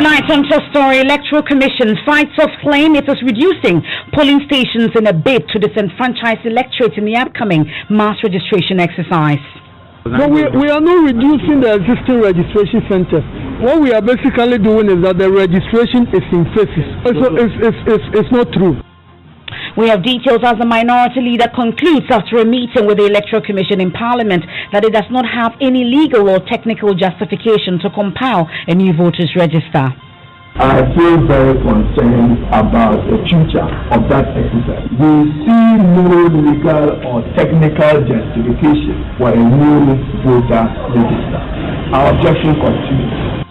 Tonight on Top Story, Electoral Commission fights off claim it is reducing polling stations in a bid to disenfranchise electorate in the upcoming mass registration exercise. No, we are not reducing the existing registration center. What we are basically doing is that the registration is in phases. So it's not true. We have details as the minority leader concludes after a meeting with the Electoral Commission in Parliament that it does not have any legal or technical justification to compile a new voters register. I feel very concerned about the future of that exercise. We see no legal or technical justification for a new voter register. Our objection continues.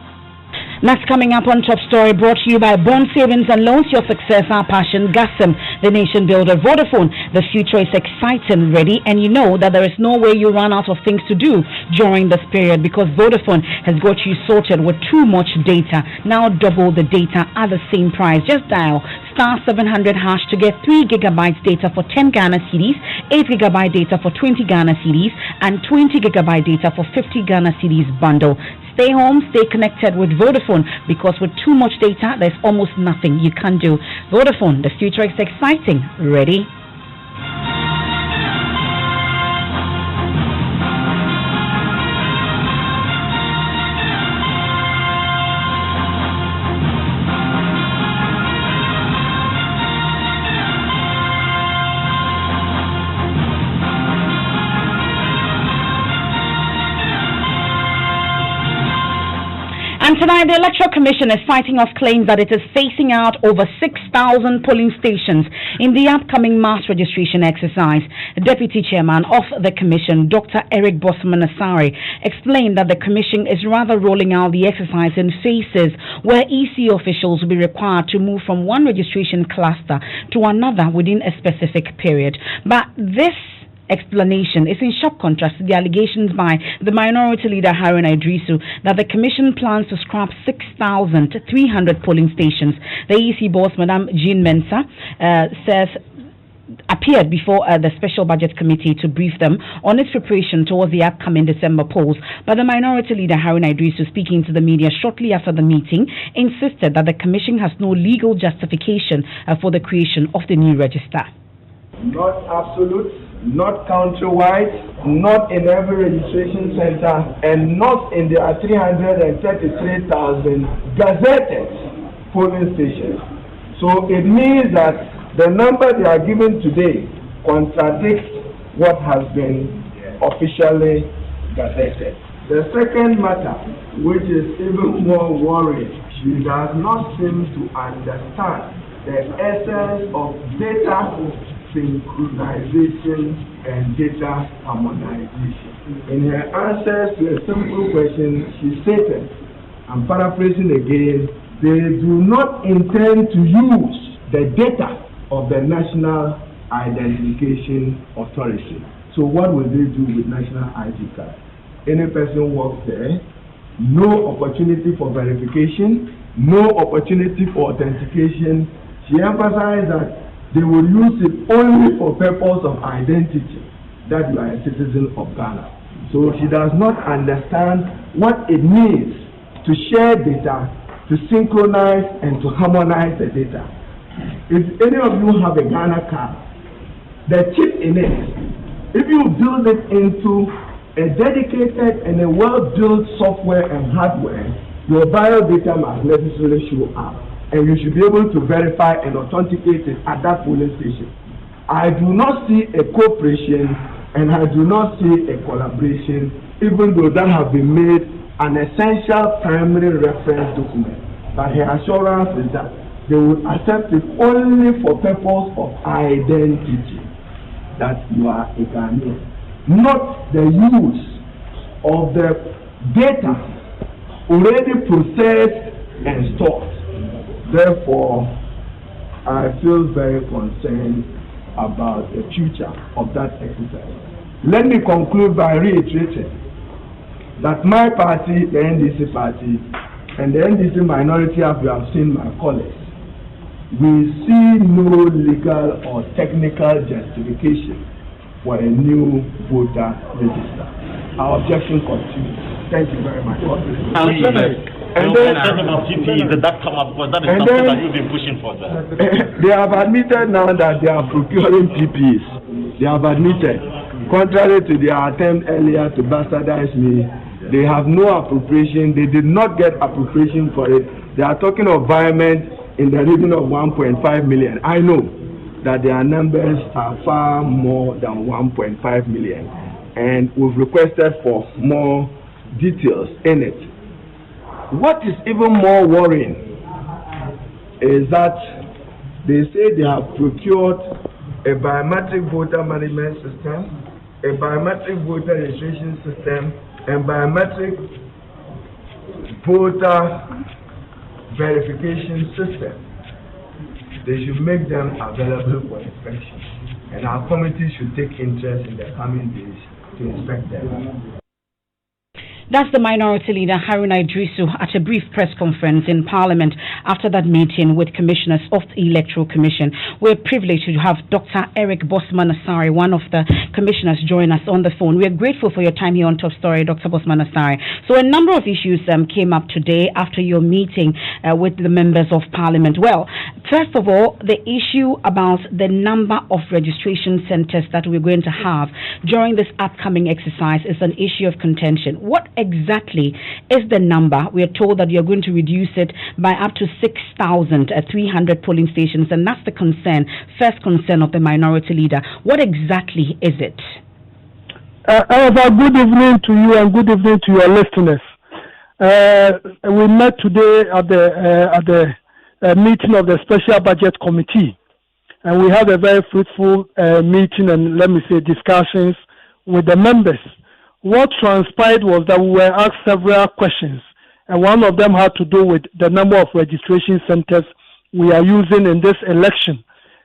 That's coming up on Top Story, brought to you by Bond Savings and Loans, your success, our passion. Gassim, the nation builder. Vodafone, the future is exciting, ready, and you know that there is no way you run out of things to do during this period because Vodafone has got you sorted with too much data. Now double the data at the same price. Just dial *700# to get 3 gigabytes data for 10 Ghana cedis, 8 gigabyte data for 20 Ghana cedis, and 20 gigabyte data for 50 Ghana cedis bundle. Stay home, stay connected with Vodafone because with too much data, there's almost nothing you can do. Vodafone, the future is exciting. Ready? And tonight, the Electoral Commission is fighting off claims that it is phasing out over 6,000 polling stations in the upcoming mass registration exercise. The Deputy Chairman of the Commission, Dr. Eric Bosman-Asare, explained that the Commission is rather rolling out the exercise in phases where EC officials will be required to move from one registration cluster to another within a specific period. But this explanation is in sharp contrast to the allegations by the minority leader Haruna Idrisu that the Commission plans to scrap 6,300 polling stations. The EC boss, Madam Jean Mensah, appeared before the Special Budget Committee to brief them on its preparation towards the upcoming December polls. But the minority leader Haruna Idrisu, speaking to the media shortly after the meeting, insisted that the Commission has no legal justification for the creation of the new register. Not absolute, not countrywide, not in every registration center, and not in the 333,000 gazetted polling stations. So it means that the number they are given today contradicts what has been officially gazetted. The second matter, which is even more worrying, she does not seem to understand the essence of data synchronization and data harmonization. In her answers to a simple question, she stated, I'm paraphrasing again, they do not intend to use the data of the National Identification Authority. So what will they do with National ID card? Any person walks there, no opportunity for verification, no opportunity for authentication. She emphasized that they will use it only for purpose of identity, that you are a citizen of Ghana. So she does not understand what it means to share data, to synchronize and to harmonize the data. If any of you have a Ghana card, the chip in it, if you build it into a dedicated and a well-built software and hardware, your bio data must necessarily show up. And you should be able to verify and authenticate it at that polling station. I do not see a cooperation and I do not see a collaboration, even though that has been made an essential primary reference document. But her assurance is that they will accept it only for purpose of identity, that you are a Ghanaian, not the use of the data already processed and stored. Therefore, I feel very concerned about the future of that exercise. Let me conclude by reiterating that my party, the NDC party, and the NDC minority, as you have seen my colleagues, we see no legal or technical justification for a new voter register. Our objection continues. Thank you very much. And then about PPEs, did that come up? Because that is something that you've been pushing for, sir. They have admitted now that they are procuring PPEs. They have admitted. Contrary to their attempt earlier to bastardize me, they have no appropriation. They did not get appropriation for it. They are talking of environment in the region of 1.5 million. I know that their numbers are far more than 1.5 million. And we've requested for more details in it. What is even more worrying is that they say they have procured a biometric voter management system, a biometric voter registration system, and biometric voter verification system. They should make them available for inspection, and our committee should take interest in the coming days to inspect them. That's the Minority Leader Haruna Idrisu at a brief press conference in Parliament after that meeting with commissioners of the Electoral Commission. We're privileged to have Dr. Eric Bosman Asare, one of the commissioners, join us on the phone. We're grateful for your time here on Top Story, Dr. Bosman Asare. So a number of issues came up today after your meeting with the members of Parliament. Well, first of all, the issue about the number of registration centers that we're going to have during this upcoming exercise is an issue of contention. What exactly is the number? We are told that you're going to reduce it by up to 6,300 polling stations, and that's the first concern of the Minority Leader. What exactly is it? Good evening to you and good evening to your listeners. We met today at the meeting of the Special Budget Committee, and we had a very fruitful meeting and, let me say, discussions with the members. What transpired was that we were asked several questions, and one of them had to do with the number of registration centers we are using in this election,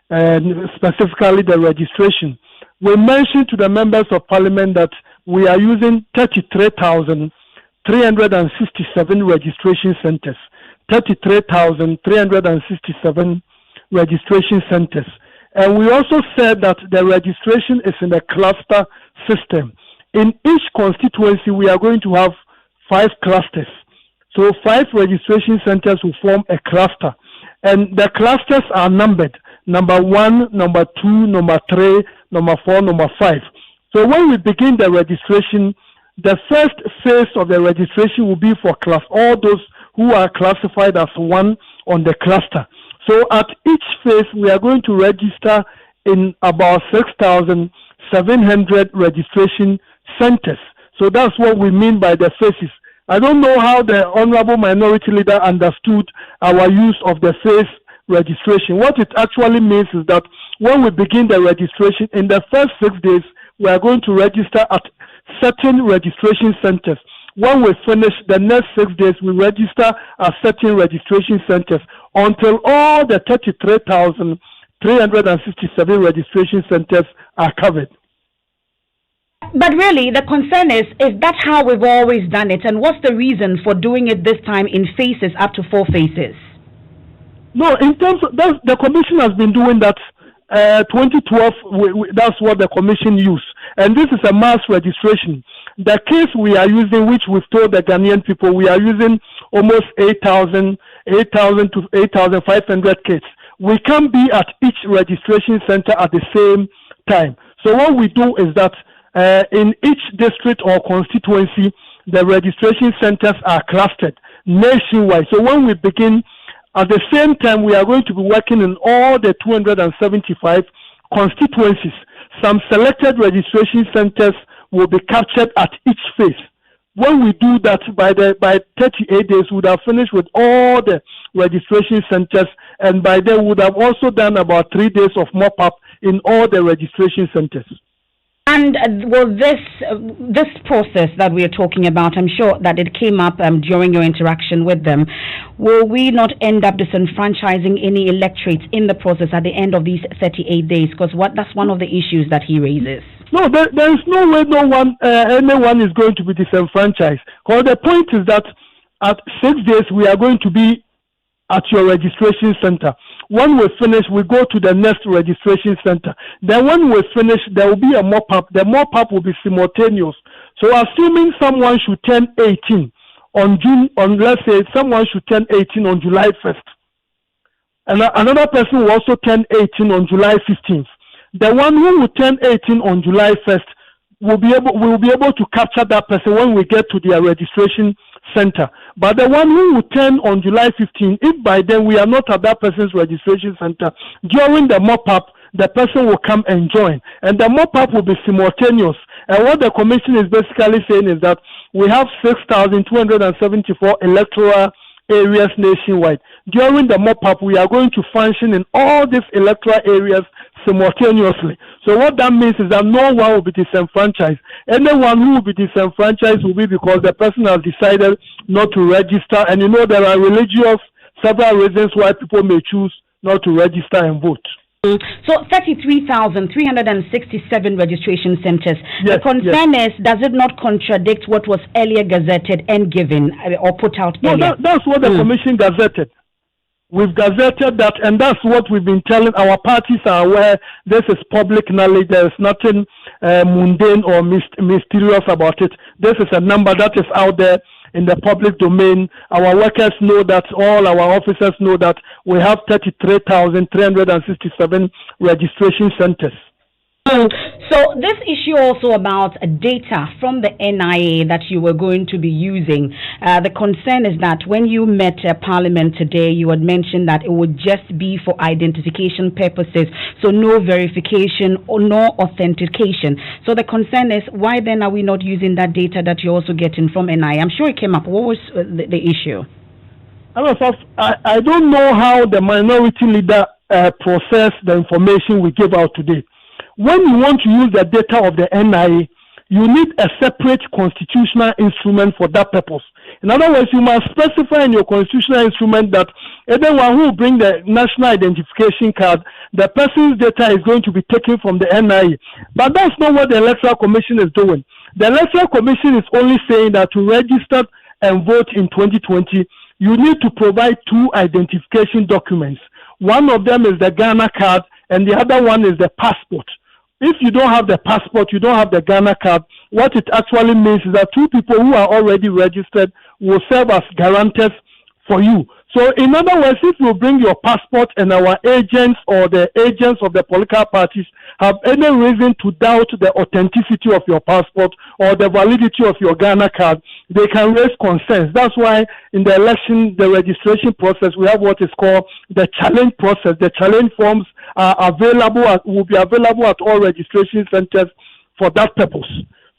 and specifically the registration. We mentioned to the members of Parliament that we are using 33,367 registration centers. 33,367 registration centers. And we also said that the registration is in a cluster system. In each constituency, we are going to have 5 clusters. So 5 registration centers will form a cluster. And the clusters are numbered. Number 1, number 2, number 3, number 4, number 5. So when we begin the registration, the first phase of the registration will be for all those who are classified as 1 on the cluster. So at each phase, we are going to register in about 6,700 registration centers. So that's what we mean by the phases. I don't know how the Honorable Minority Leader understood our use of the phase registration. What it actually means is that when we begin the registration, in the first 6 days, we are going to register at certain registration centers. When we finish the next 6 days, we register at certain registration centers until all the 33,367 registration centers are covered. But really, the concern is that how we've always done it? And what's the reason for doing it this time in phases, up to 4 phases? No, in terms of that, the Commission has been doing that. 2012, that's what the Commission used. And this is a mass registration. The case we are using, which we've told the Ghanaian people, we are using almost 8,000 to 8,500 kits. We can't be at each registration center at the same time. So what we do is that in each district or constituency, the registration centers are clustered nationwide. So when we begin, at the same time, we are going to be working in all the 275 constituencies. Some selected registration centers will be captured at each phase. When we do that, by 38 days, we would have finished with all the registration centers, and by then we would have also done about 3 days of mop-up in all the registration centers. And will this process that we are talking about, I'm sure that it came up during your interaction with them, will we not end up disenfranchising any electorates in the process at the end of these 38 days? Because that's one of the issues that he raises. No, there is no way anyone is going to be disenfranchised. Because the point is that at 6 days we are going to be at your registration center. When we finish, we go to the next registration center. Then when we finish, there will be a mop-up. The mop-up will be simultaneous. So assuming someone should turn 18 let's say someone should turn 18 on July 1st. And another person will also turn 18 on July 15th. The one who will turn 18 on July 1st will be able to capture that person when we get to their registration center. But the one who will turn on July 15th, if by then we are not at that person's registration center, during the mop-up, the person will come and join. And the mop-up will be simultaneous. And what the commission is basically saying is that we have 6,274 electoral areas nationwide. During the mop-up, we are going to function in all these electoral areas simultaneously. So what that means is that no one will be disenfranchised. Anyone who will be disenfranchised will be because the person has decided not to register. And you know there are several reasons why people may choose not to register and vote. So 33,367 registration centers. Yes, the concern is, does it not contradict what was earlier gazetted and given or put out earlier? That's what the commission gazetted. We've gazetted that, and that's what we've been telling. Our parties are aware this is public knowledge. There is nothing mundane or mysterious about it. This is a number that is out there in the public domain. Our workers know that, all our officers know that we have 33,367 registration centers. So this issue also about data from the NIA that you were going to be using, the concern is that when you met Parliament today, you had mentioned that it would just be for identification purposes, so no verification or no authentication. So the concern is, why then are we not using that data that you're also getting from NIA? I'm sure it came up. What was the issue? I don't know how the minority leader processed the information we gave out today. When you want to use the data of the NIA, you need a separate constitutional instrument for that purpose. In other words, you must specify in your constitutional instrument that anyone who will bring the national identification card, the person's data is going to be taken from the NIA. But that's not what the Electoral Commission is doing. The Electoral Commission is only saying that to register and vote in 2020, you need to provide two identification documents. One of them is the Ghana card, and the other one is the passport. If you don't have the passport, you don't have the Ghana card, what it actually means is that two people who are already registered will serve as guarantors for you. So in other words, if you bring your passport and our agents or the agents of the political parties have any reason to doubt the authenticity of your passport or the validity of your Ghana card, they can raise concerns. That's why in the election, the registration process, we have what is called the challenge process. The challenge forms are will be available at all registration centers for that purpose.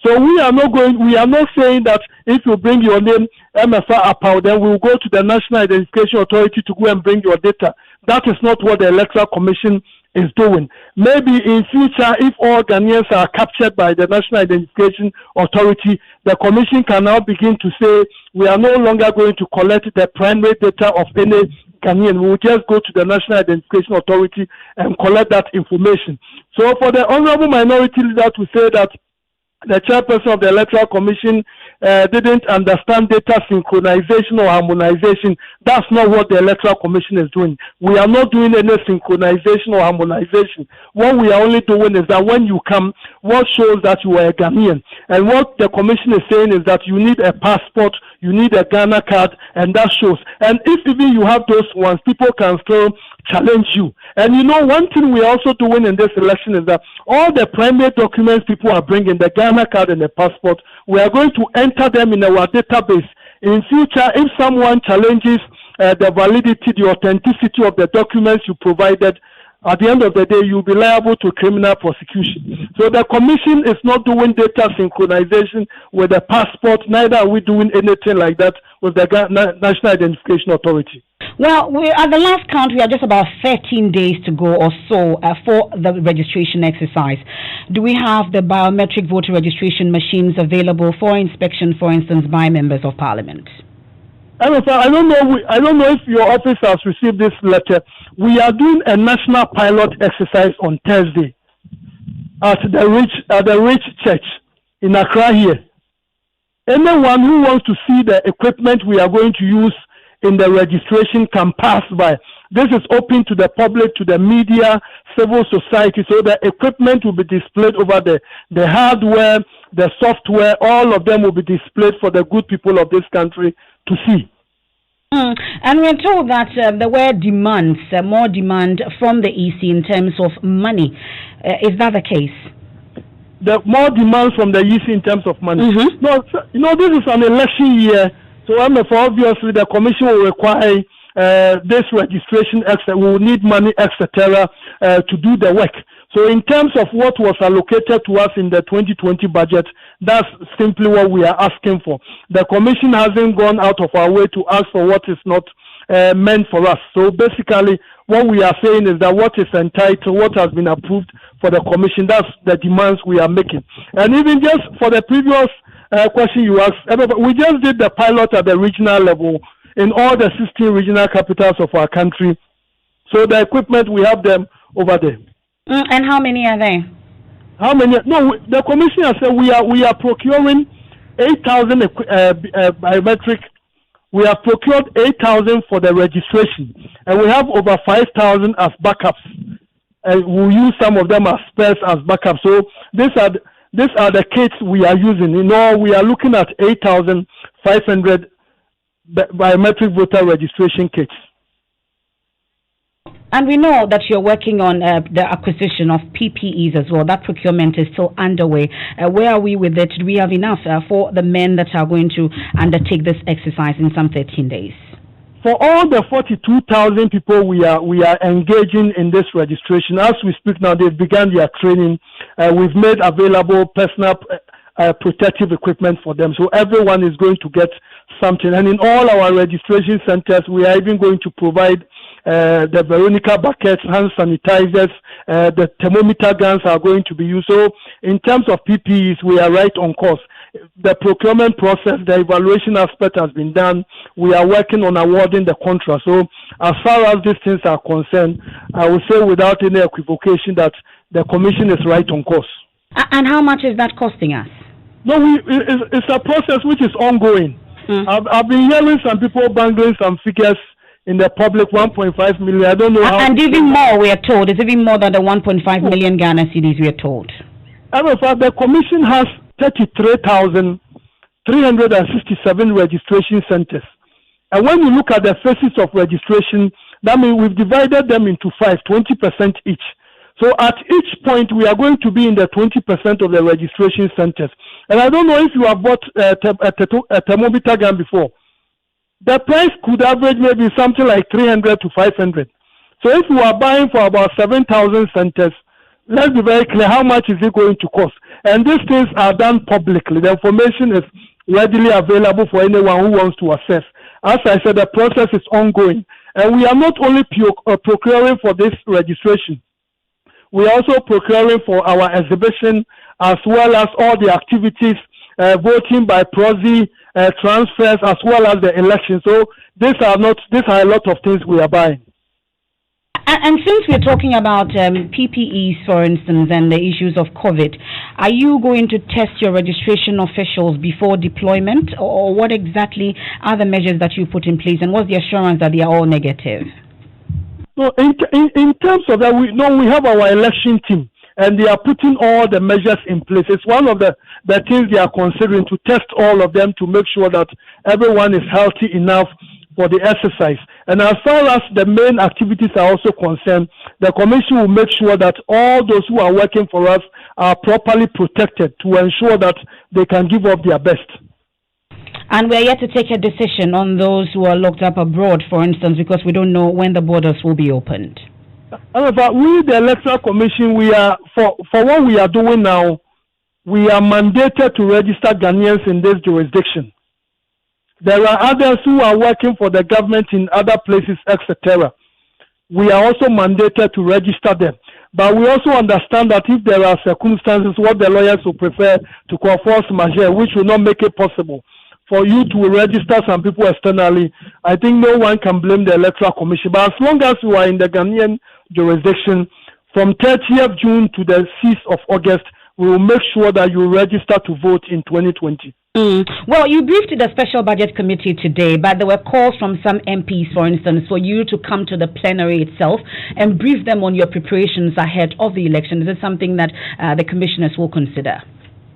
So we are not saying that if you bring your name, Emefa Apawu, then we will go to the National Identification Authority to go and bring your data. That is not what the Electoral Commission is doing. Maybe in future, if all Ghanaians are captured by the National Identification Authority, the Commission can now begin to say, we are no longer going to collect the primary data of any Ghanaian. We will just go to the National Identification Authority and collect that information. So for the Honorable Minority Leader to say that the chairperson of the Electoral Commission didn't understand data synchronization or harmonization, that's not what the Electoral Commission is doing. We are not doing any synchronization or harmonization. What we are only doing is that when you come, what shows that you are a Ghanaian. And what the Commission is saying is that you need a passport, you need a Ghana card, and that shows. And if even you have those ones, people can still challenge you. And you know, one thing we're also doing in this election is that all the primary documents people are bringing, the Ghana card and the passport, we are going to enter them in our database. In future, if someone challenges the validity, the authenticity of the documents you provided, at the end of the day, you'll be liable to criminal prosecution. So the Commission is not doing data synchronization with the passport, neither are we doing anything like that with the National Identification Authority. Well, at the last count, we are just about 13 days to go or so for the registration exercise. Do we have the biometric voter registration machines available for inspection, for instance, by members of Parliament? I don't know if your office has received this letter. We are doing a national pilot exercise on Thursday at the Rich Church in Accra here. Anyone who wants to see the equipment we are going to use in the registration can pass by. This is open to the public, to the media, civil society, so the equipment will be displayed over the hardware, the software, all of them will be displayed for the good people of this country to see. And we're told that there were demands, more demand from the EC in terms of money. Is that the case? The more demands from the EC in terms of money. Mm-hmm. No, this is an election year, so obviously the commission will require this registration, we will need money, etc., to do the work. So in terms of what was allocated to us in the 2020 budget, that's simply what we are asking for. The commission hasn't gone out of our way to ask for what is not meant for us. So basically, what we are saying is that what is entitled, what has been approved for the commission, that's the demands we are making. And even just for the previous question you asked, we just did the pilot at the regional level in all the 16 regional capitals of our country. So the equipment, we have them over there. And how many are there? How many? No, the commissioner said we are procuring 8,000 biometric. We have procured 8,000 for the registration, and we have over 5,000 as backups. And we'll use some of them as spares as backups. So these are the kits we are using. We are looking at 8,500 biometric voter registration kits. And we know that you're working on the acquisition of PPEs as well. That procurement is still underway. Where are we with it? Do we have enough for the men that are going to undertake this exercise in some 13 days? For all the 42,000 people we are engaging in this registration, as we speak now, they've begun their training. We've made available personal protective equipment for them. So everyone is going to get something. And in all our registration centers, we are even going to provide the Veronica buckets, hand sanitizers, the thermometer guns are going to be used. So in terms of PPEs, we are right on course. The procurement process, the evaluation aspect has been done. We are working on awarding the contract. So as far as these things are concerned, I will say without any equivocation that the commission is right on course. And how much is that costing us? No, it's a process which is ongoing. I've been hearing some people bangling some figures in the public, 1.5 million. I don't know how. And even more, we are told. It's even more than the 1.5 million Ghana cedis, we are told. However, the commission has 33,367 registration centers. And when you look at the phases of registration, that means we've divided them into 20% each. So at each point, we are going to be in the 20% of the registration centers. And I don't know if you have bought a thermometer gun before. The price could average maybe something like 300 to 500. So if you are buying for about 7,000 centers, let's be very clear, how much is it going to cost? And these things are done publicly. The information is readily available for anyone who wants to access. As I said, the process is ongoing. And we are not only procuring for this registration, we are also procuring for our exhibition as well as all the activities, voting by proxy, transfers, as well as the election. So these are a lot of things we are buying. And since we're talking about PPEs, for instance, and the issues of COVID, are you going to test your registration officials before deployment, or what exactly are the measures that you put in place, and what's the assurance that they are all negative? So in terms of that, we have our election team, and they are putting all the measures in place. It's one of the things they are considering, to test all of them to make sure that everyone is healthy enough for the exercise. And as far as the main activities are also concerned, the commission will make sure that all those who are working for us are properly protected to ensure that they can give up their best. And we are yet to take a decision on those who are locked up abroad, for instance, because we don't know when the borders will be opened. However, we, the Electoral Commission, we are for what we are doing now, we are mandated to register Ghanaians in this jurisdiction. There are others who are working for the government in other places, etc. We are also mandated to register them. But we also understand that if there are circumstances what the lawyers would prefer to call force majeure, which will not make it possible for you to register some people externally, I think no one can blame the Electoral Commission. But as long as you are in the Ghanaian jurisdiction, from 30th June to the 6th of August, we will make sure that you register to vote in 2020. Well, you briefed the Special Budget Committee today, but there were calls from some MPs, for instance, for you to come to the plenary itself and brief them on your preparations ahead of the election. Is this something that the commissioners will consider?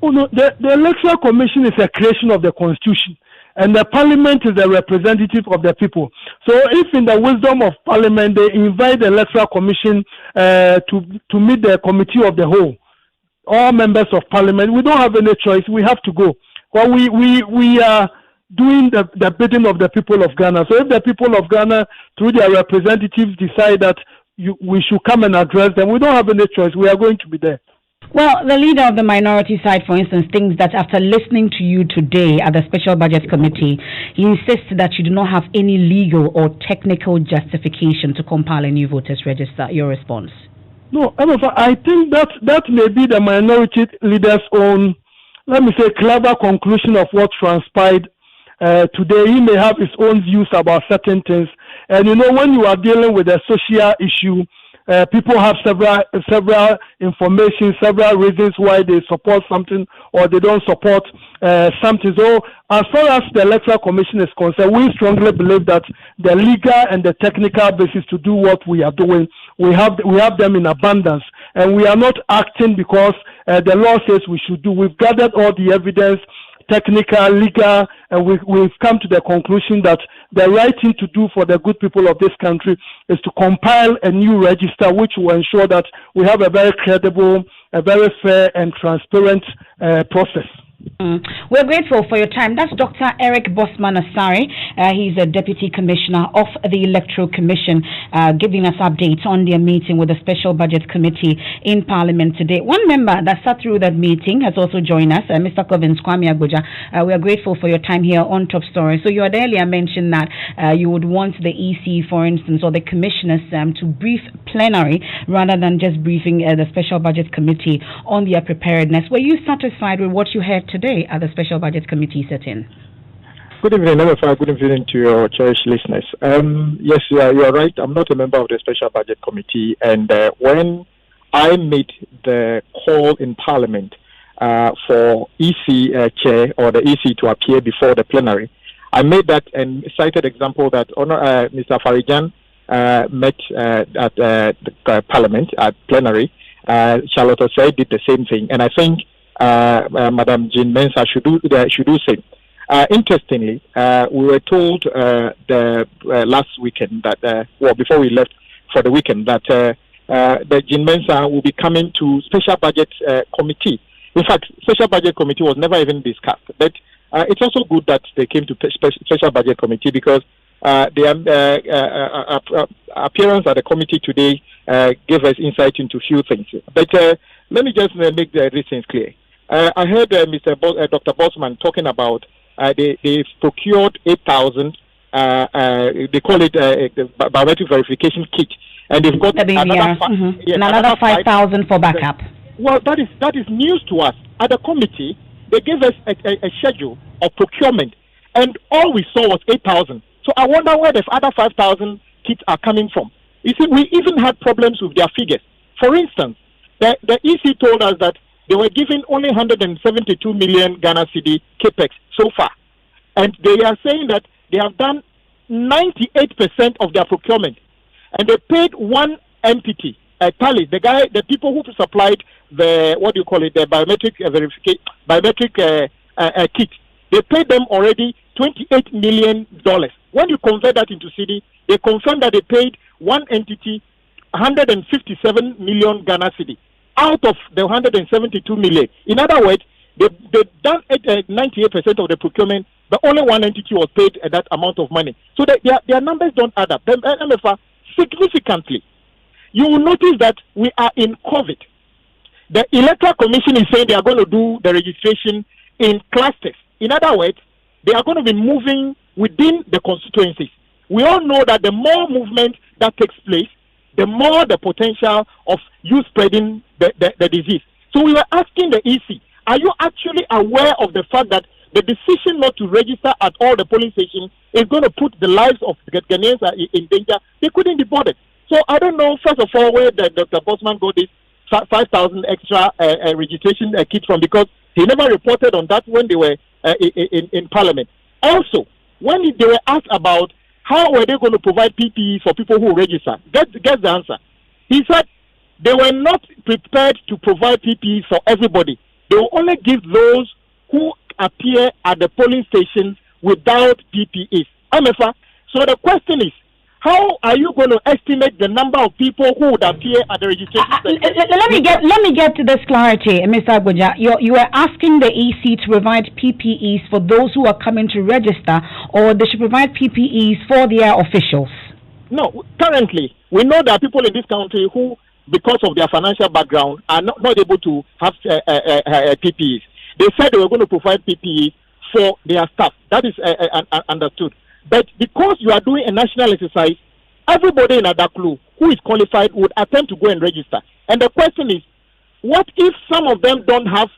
Oh no, the Electoral Commission is a creation of the Constitution, and the Parliament is the representative of the people. So, if in the wisdom of Parliament they invite the Electoral Commission to meet the Committee of the Whole, all members of Parliament, we don't have any choice. We have to go. Well, we are doing the bidding of the people of Ghana. So, if the people of Ghana, through their representatives, decide that we should come and address them, we don't have any choice. We are going to be there. Well, the leader of the minority side, for instance, thinks that after listening to you today at the Special Budget Committee, he insists that you do not have any legal or technical justification to compile a new voters register. Your response? No, I think that may be the minority leader's own, let me say, clever conclusion of what transpired today. He may have his own views about certain things. And when you are dealing with a social issue, people have several information, several reasons why they support something or they don't support something. So, as far as the Electoral Commission is concerned, we strongly believe that the legal and the technical basis to do what we are doing, we have them in abundance, and we are not acting because the law says we should do. We've gathered all the evidence, technical, legal, and we've come to the conclusion that the right thing to do for the good people of this country is to compile a new register which will ensure that we have a very credible, a very fair and transparent process. We're grateful for your time. That's Dr. Eric Bosman Asare. He's a Deputy Commissioner of the Electoral Commission, giving us updates on their meeting with the Special Budget Committee in Parliament today. One member that sat through that meeting has also joined us, Mr. Kovins Kwame Agoja. We are grateful for your time here on Top Story. So you had earlier mentioned that you would want the EC, for instance, or the commissioners to brief plenary rather than just briefing the Special Budget Committee on their preparedness. Were you satisfied with what you heard today at the Special Budget Committee sitting? Good evening, Emefa. Good evening to your cherished listeners. Yes, you are right. I'm not a member of the Special Budget Committee, and when I made the call in Parliament for EC chair or the EC to appear before the plenary, I made that and cited example that Mr. Farijan met at the Parliament at plenary. Charlotte Osei did the same thing, and I think Madam Jean Mensah should do same. Interestingly, we were told the last weekend that before we left for the weekend that the Jean Mensah will be coming to Special Budget Committee. In fact, Special Budget Committee was never even discussed. But it's also good that they came to Special Budget Committee because their appearance at the committee today gave us insight into few things. But let me just make these things clear. I heard Dr. Bosman talking about they've procured 8,000. They call it the biometric verification kit, and they've got another 5,000 for backup. Well, that is news to us. At the committee, they gave us a schedule of procurement, and all we saw was 8,000. So I wonder where the other 5,000 kits are coming from. You see, we even had problems with their figures. For instance, the EC told us that they were giving only 172 million Ghana cedi capex so far. And they are saying that they have done 98% of their procurement. And they paid one entity, Tally, the people who supplied the, the biometric kit. They paid them already $28 million. When you convert that into cedi, they confirm that they paid one entity 157 million Ghana cedi out of the 172 million. In other words, they've done 98% of the procurement, but only one entity was paid that amount of money. So their numbers don't add up. Significantly, you will notice that we are in COVID. The Electoral Commission is saying they are going to do the registration in clusters. In other words, they are going to be moving within the constituencies. We all know that the more movement that takes place, the more the potential of you spreading the disease. So we were asking the EC, are you actually aware of the fact that the decision not to register at all the polling stations is going to put the lives of Ghanaians in danger? They couldn't be bothered. So I don't know, first of all, where Dr. Bosman got this 5,000 extra registration kit from, because he never reported on that when they were in Parliament. Also, when they were asked about how were they going to provide PPE for people who register, get the answer. He said they were not prepared to provide PPE for everybody. they will only give those who appear at the polling stations without PPEs. Emefa, so the question is, how are you going to estimate the number of people who would appear at the registration center? Let me get to this clarity, Mr. Agboja. You are asking the EC to provide PPEs for those who are coming to register, or they should provide PPEs for their officials? No, currently we know there are people in this country who, because of their financial background, are not able to have PPEs. They said they were going to provide PPEs for their staff. That is understood. But because you are doing a national exercise, everybody in Adaklu who is qualified would attempt to go and register. And the question is, what if some of them don't have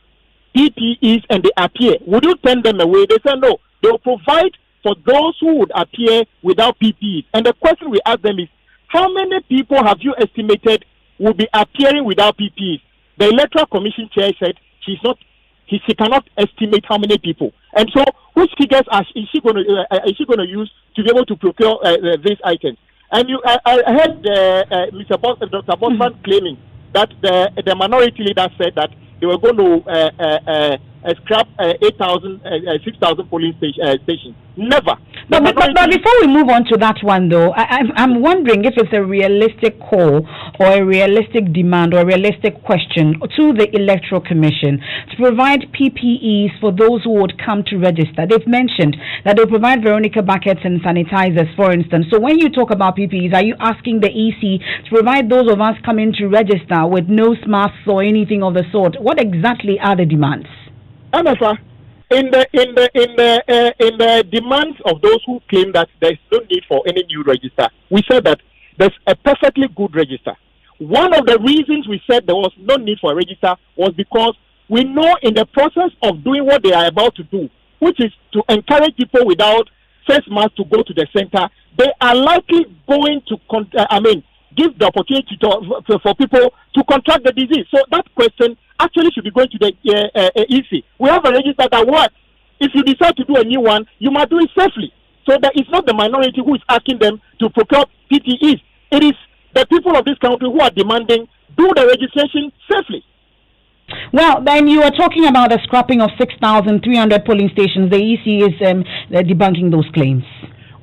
PPEs and they appear? Would you turn them away? They say no. They will provide for those who would appear without PPEs. And the question we ask them is, how many people have you estimated will be appearing without PPEs? The Electoral Commission chair said she cannot estimate how many people. And so, which figures is she going to use to be able to procure these items? And I heard Dr. Bosman claiming that the minority leader said that they were going to scrap 6,000 polling stations. Never. But before we move on to that one, though, I'm wondering if it's a realistic call or a realistic demand or a realistic question to the Electoral Commission to provide PPEs for those who would come to register. They've mentioned that they'll provide Veronica buckets and sanitizers, for instance. So when you talk about PPEs, are you asking the EC to provide those of us coming to register with nose masks or anything of the sort? What exactly are the demands? Emefa, in the demands of those who claim that there is no need for any new register, we said that there's a perfectly good register. One of the reasons we said there was no need for a register was because we know in the process of doing what they are about to do, which is to encourage people without face masks to go to the center, they are likely going to give the opportunity for people to contract the disease. So that question actually should be going to the EC. We have a register that works. If you decide to do a new one, you must do it safely. So that it's not the minority who is asking them to procure PPEs. It is the people of this country who are demanding do the registration safely. Well, then you are talking about a scrapping of 6,300 polling stations. The EC is debunking those claims.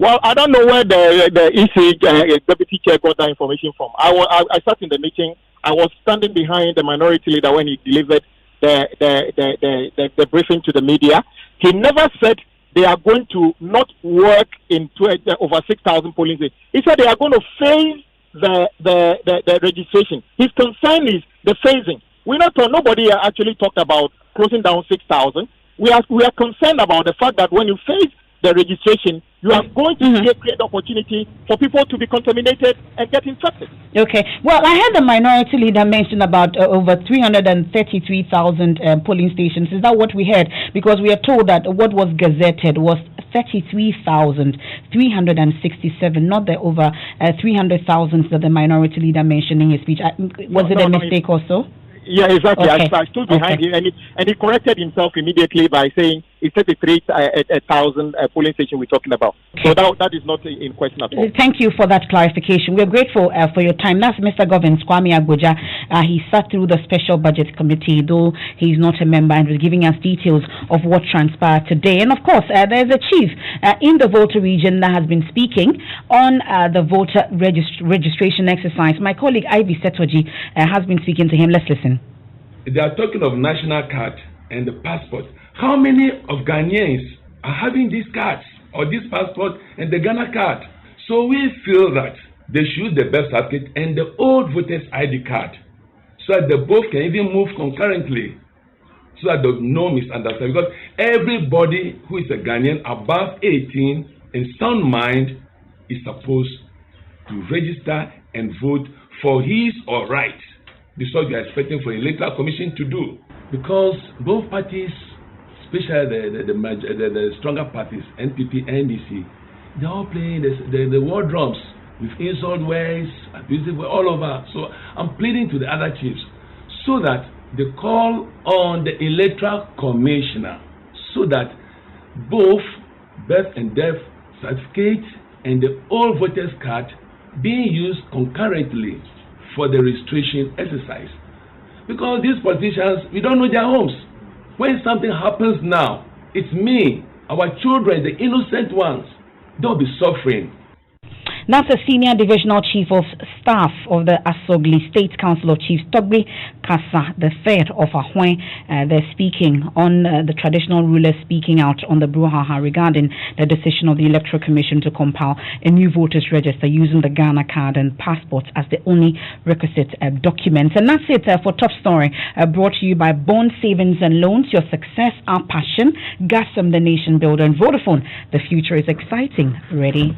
Well, I don't know where the EC deputy chair got that information from. I sat in the meeting. I was standing behind the minority leader when he delivered the briefing to the media. He never said they are going to not work in over 6,000 polling stations. He said they are going to phase the registration. His concern is the phasing. Nobody actually talked about closing down 6,000. We are concerned about the fact that when you phase the registration, you are going to create opportunity for people to be contaminated and get infected. Okay. Well, I heard the minority leader mention about over 333,000 polling stations. Is that what we heard? Because we are told that what was gazetted was 33,367, not the over 300,000 that the minority leader mentioned in his speech. Was it a mistake or so? Yeah, exactly. Okay. I stood behind him, and he corrected himself immediately by saying it's 33,000 polling station we're talking about. So that is not in question at all. Thank you for that clarification. We're grateful for your time. That's Mr. Govins Kwame Agboja. He sat through the Special Budget Committee, though he's not a member, and was giving us details of what transpired today. And of course, there's a chief in the Volta region that has been speaking on the voter registration exercise. My colleague Ivy Setoji has been speaking to him. Let's listen. They are talking of national card and the passport. How many of Ghanaians are having these cards or this passport and the Ghana card? So we feel that they should use the birth certificate and the old voter's ID card so that they both can even move concurrently so that there's no misunderstanding. Because everybody who is a Ghanaian above 18 in sound mind is supposed to register and vote for his or right. This is what we are expecting for the Electoral Commission to do. Because both parties, especially the stronger parties, NPP, NDC, they're all playing the war drums with insult words, abusive words, all over. So I'm pleading to the other chiefs so that they call on the Electoral Commissioner so that both birth and death certificate and the old voters card being used concurrently for the registration exercise. Because these politicians, we don't know their homes. When something happens now, it's me, our children, the innocent ones. They'll be suffering. That's the Senior Divisional Chief of Staff of the Asogli State Council of Chiefs, Togbi Kasa III of Ahwen. They're speaking on the traditional rulers speaking out on the brouhaha regarding the decision of the Electoral Commission to compile a new voters register using the Ghana card and passports as the only requisite documents. And that's it for Top Story, brought to you by Bond Savings and Loans. Your success, our passion. Gassam, the nation builder, and Vodafone. The future is exciting. Ready?